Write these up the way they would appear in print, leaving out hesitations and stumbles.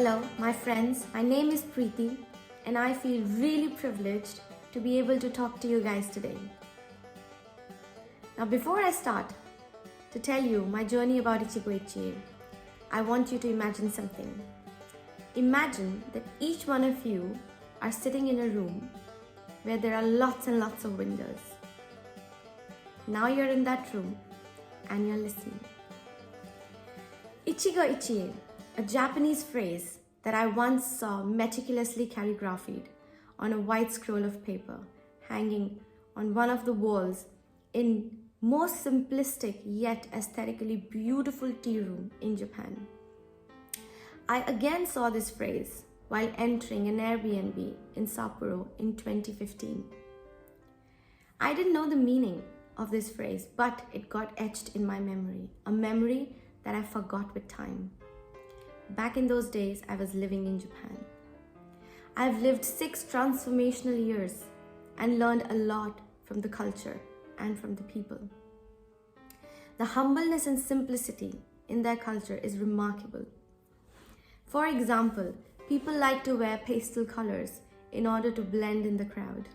Hello, my friends. My name is Preeti, and I feel really privileged to be able to talk to you guys today. Now, before I start to tell you my journey about Ichigo Ichie, I want you to imagine something. Imagine that each one of you are sitting in a room where there are lots and lots of windows. Now you're in that room and you're listening. Ichigo Ichie, a Japanese phrase that I once saw meticulously calligraphied on a white scroll of paper hanging on one of the walls in most simplistic yet aesthetically beautiful tea room in Japan. I again saw this phrase while entering an Airbnb in Sapporo in 2015. I didn't know the meaning of this phrase, but it got etched in my memory, a memory that I forgot with time. Back in those days, I was living in Japan. I've lived 6 transformational years and learned a lot from the culture and from the people. The humbleness and simplicity in their culture is remarkable. For example, people like to wear pastel colors in order to blend in the crowd.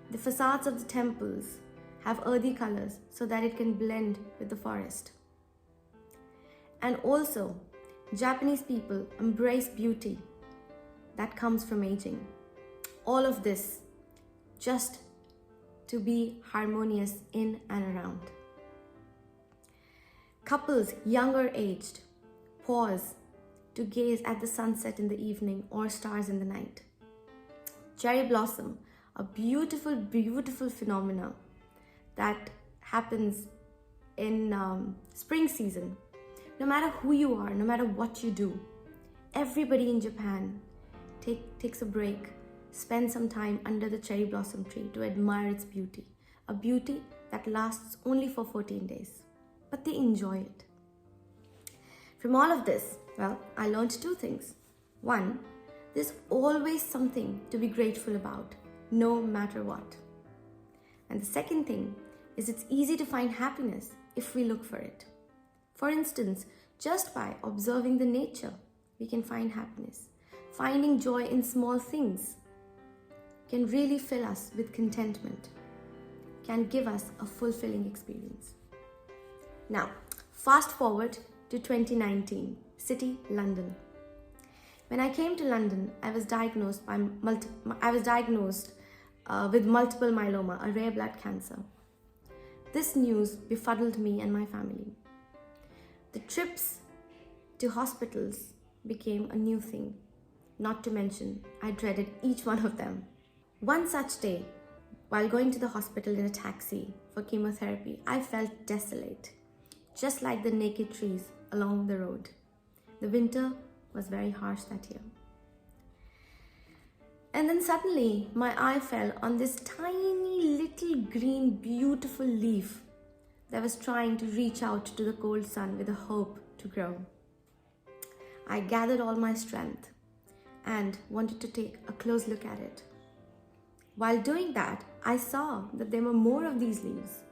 The facades of the temples have earthy colors so that it can blend with the forest. And also, Japanese people embrace beauty that comes from aging. All of this just to be harmonious in and around. Couples younger aged pause to gaze at the sunset in the evening or stars in the night. Cherry blossom, a beautiful, beautiful phenomena that happens in spring season. No matter who you are, no matter what you do, everybody in Japan takes a break, spends some time under the cherry blossom tree to admire its beauty. A beauty that lasts only for 14 days, but they enjoy it. From all of this, I learned 2 things. 1, there's always something to be grateful about, no matter what. And the second thing is it's easy to find happiness if we look for it. For instance, just by observing the nature, we can find happiness. Finding joy in small things can really fill us with contentment, can give us a fulfilling experience. Now, fast forward to 2019, city London. When I came to London, I was diagnosed with multiple myeloma, a rare blood cancer. This news befuddled me and my family. The trips to hospitals became a new thing. Not to mention, I dreaded each one of them. One such day, while going to the hospital in a taxi for chemotherapy, I felt desolate, just like the naked trees along the road. The winter was very harsh that year. And then suddenly, my eye fell on this tiny little green, beautiful leaf that was trying to reach out to the cold sun with a hope to grow. I gathered all my strength and wanted to take a close look at it. While doing that, I saw that there were more of these leaves.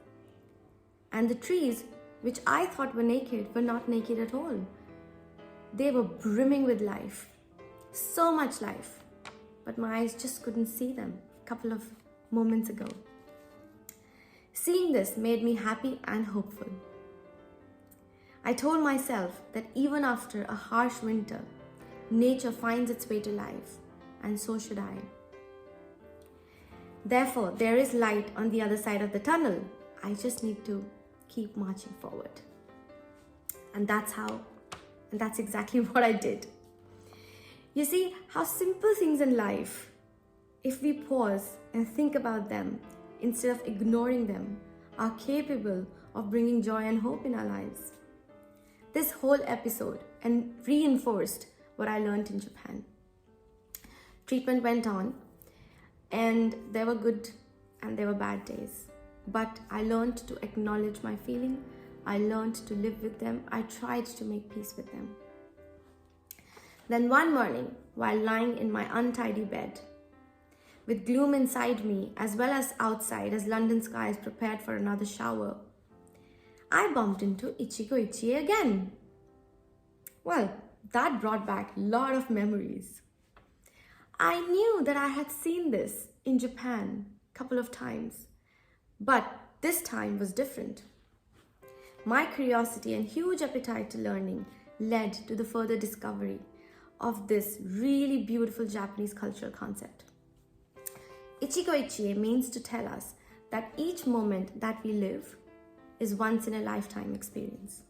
And the trees, which I thought were naked, were not naked at all. They were brimming with life. So much life. But my eyes just couldn't see them a couple of moments ago. Seeing this made me happy and hopeful. I told myself that even after a harsh winter, nature finds its way to life, and so should I. Therefore, there is light on the other side of the tunnel. I just need to keep marching forward. And that's exactly what I did. You see how simple things in life, if we pause and think about them, instead of ignoring them, are capable of bringing joy and hope in our lives. This whole episode reinforced what I learned in Japan. Treatment went on, and there were good and there were bad days. But I learned to acknowledge my feeling. I learned to live with them. I tried to make peace with them. Then one morning, while lying in my untidy bed, with gloom inside me as well as outside as London skies prepared for another shower, I bumped into Ichigo Ichie again. Well, that brought back a lot of memories. I knew that I had seen this in Japan a couple of times, but this time was different. My curiosity and huge appetite to learning led to the further discovery of this really beautiful Japanese cultural concept. Ichigo Ichie means to tell us that each moment that we live is once in a lifetime experience.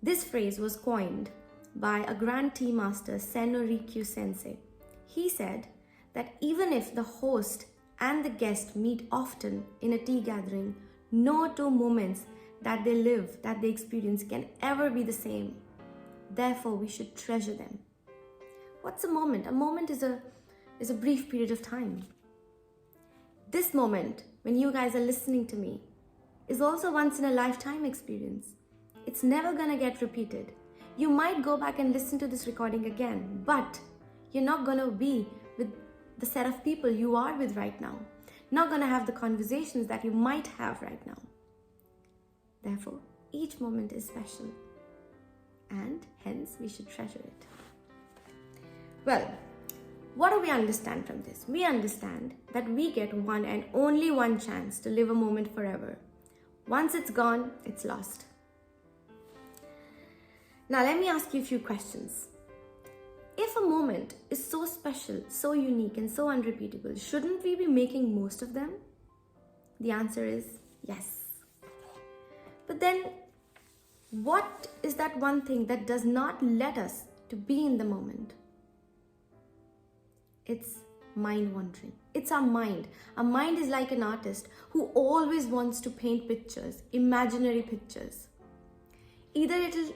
This phrase was coined by a Grand Tea Master, Senno Rikyu Sensei. He said that even if the host and the guest meet often in a tea gathering, no two moments that they live, that they experience, can ever be the same. Therefore, we should treasure them. What's a moment? A moment is a brief period of time. This moment, when you guys are listening to me, is also once in a lifetime experience. It's never gonna get repeated. You might go back and listen to this recording again, but you're not gonna be with the set of people you are with right now. Not gonna have the conversations that you might have right now. Therefore, each moment is special, and hence we should treasure it. Well, what do we understand from this? We understand that we get one and only one chance to live a moment forever. Once it's gone, it's lost. Now let me ask you a few questions. If a moment is so special, so unique, and so unrepeatable, shouldn't we be making most of them? The answer is yes. But then, what is that one thing that does not let us to be in the moment? It's mind wandering. It's our mind. Our mind is like an artist who always wants to paint pictures, imaginary pictures. Either it'll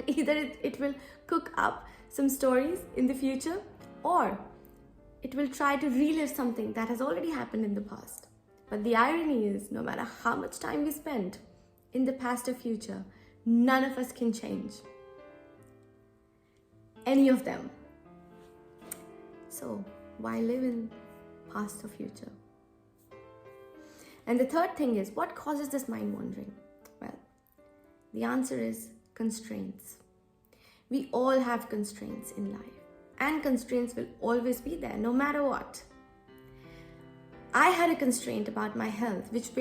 it will cook up some stories in the future, or it will try to relive something that has already happened in the past. But the irony is, no matter how much time we spend in the past or future, none of us can change any of them. So why live in past or future? And the third thing is, what causes this mind wandering? Well, the answer is constraints. We all have constraints in life, and constraints will always be there, no matter what. I had a constraint about my health, which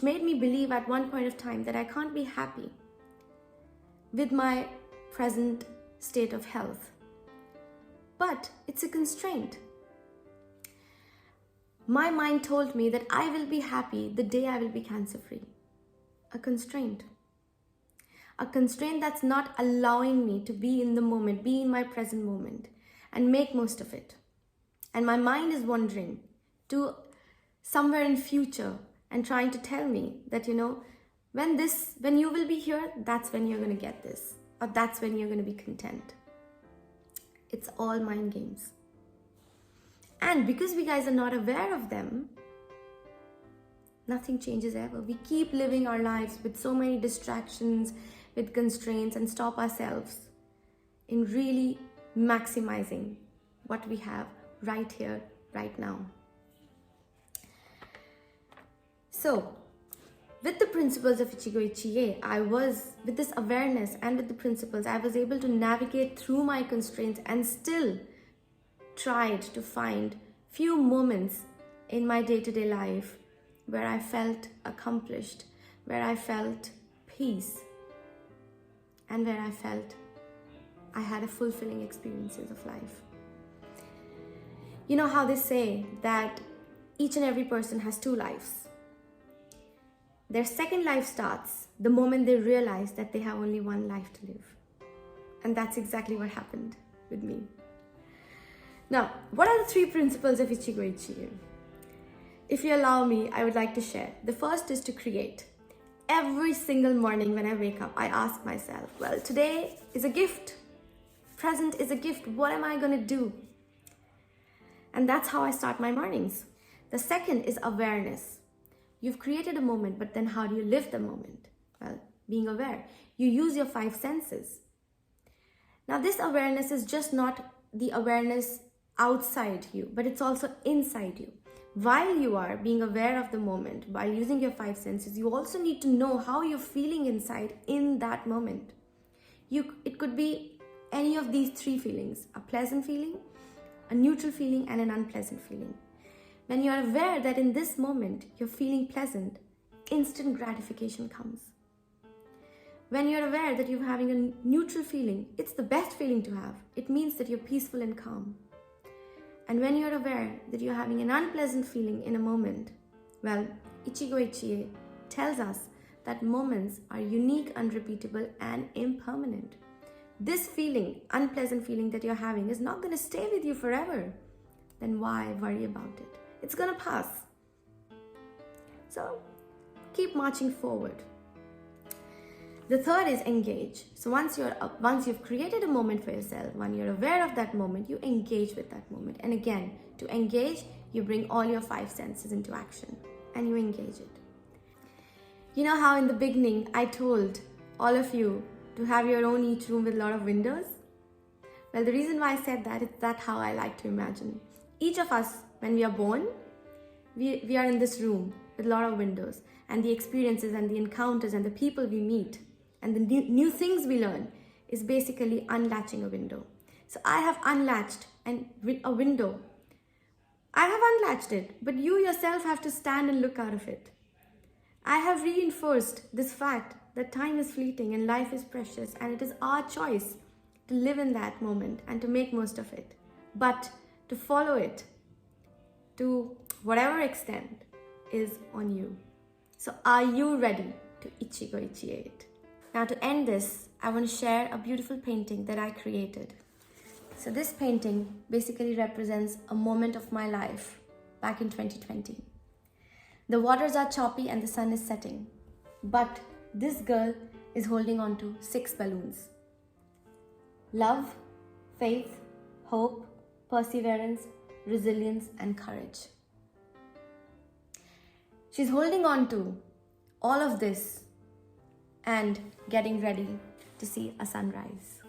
made me believe at one point of time that I can't be happy with my present state of health. But it's a constraint. My mind told me that I will be happy the day I will be cancer-free. A constraint. A constraint that's not allowing me to be in the moment, be in my present moment, and make most of it. And my mind is wandering to somewhere in future and trying to tell me that, when you will be here, that's when you're going to get this, or that's when you're going to be content. It's all mind games. And because we guys are not aware of them, nothing changes ever. We keep living our lives with so many distractions, with constraints, and stop ourselves in really maximizing what we have right here, right now. So, with the principles of Ichigo Ichie, with this awareness and with the principles, I was able to navigate through my constraints and still tried to find few moments in my day-to-day life where I felt accomplished, where I felt peace, and where I felt I had a fulfilling experiences of life. You know how they say that each and every person has two lives. Their second life starts the moment they realize that they have only one life to live. And that's exactly what happened with me. Now, what are the three principles of Ichigo Ichie? If you allow me, I would like to share. The first is to create. Every single morning when I wake up, I ask myself, well, today is a gift. Present is a gift. What am I going to do? And that's how I start my mornings. The second is awareness. You've created a moment, but then how do you live the moment? Well, being aware. You use your 5 senses. Now, this awareness is just not the awareness outside you, but it's also inside you. While you are being aware of the moment, while using your 5 senses, you also need to know how you're feeling inside in that moment. It could be any of these three feelings: a pleasant feeling, a neutral feeling, and an unpleasant feeling. When you're aware that in this moment you're feeling pleasant, instant gratification comes. When you're aware that you're having a neutral feeling, it's the best feeling to have. It means that you're peaceful and calm. And when you're aware that you're having an unpleasant feeling in a moment, well, Ichigo Ichie tells us that moments are unique, unrepeatable, and impermanent. This feeling, unpleasant feeling that you're having, is not going to stay with you forever. Then why worry about it? It's going to pass. So keep marching forward. The third is engage. So once you've created a moment for yourself, when you're aware of that moment, you engage with that moment. And again, to engage, you bring all your 5 senses into action and you engage it. You know how in the beginning I told all of you to have your own each room with a lot of windows? Well, the reason why I said that is that's how I like to imagine. Each of us, when we are born, we are in this room with a lot of windows, and the experiences and the encounters and the people we meet and the new things we learn is basically unlatching a window. So I have unlatched a window. I have unlatched it, but you yourself have to stand and look out of it. I have reinforced this fact that time is fleeting and life is precious, and it is our choice to live in that moment and to make most of it. But to follow it to whatever extent is on you. So are you ready to Ichigo Ichie it? Now to end this, I want to share a beautiful painting that I created. So this painting basically represents a moment of my life back in 2020. The waters are choppy and the sun is setting, but this girl is holding on to 6 balloons. Love, faith, hope, perseverance, resilience, and courage. She's holding on to all of this and getting ready to see a sunrise.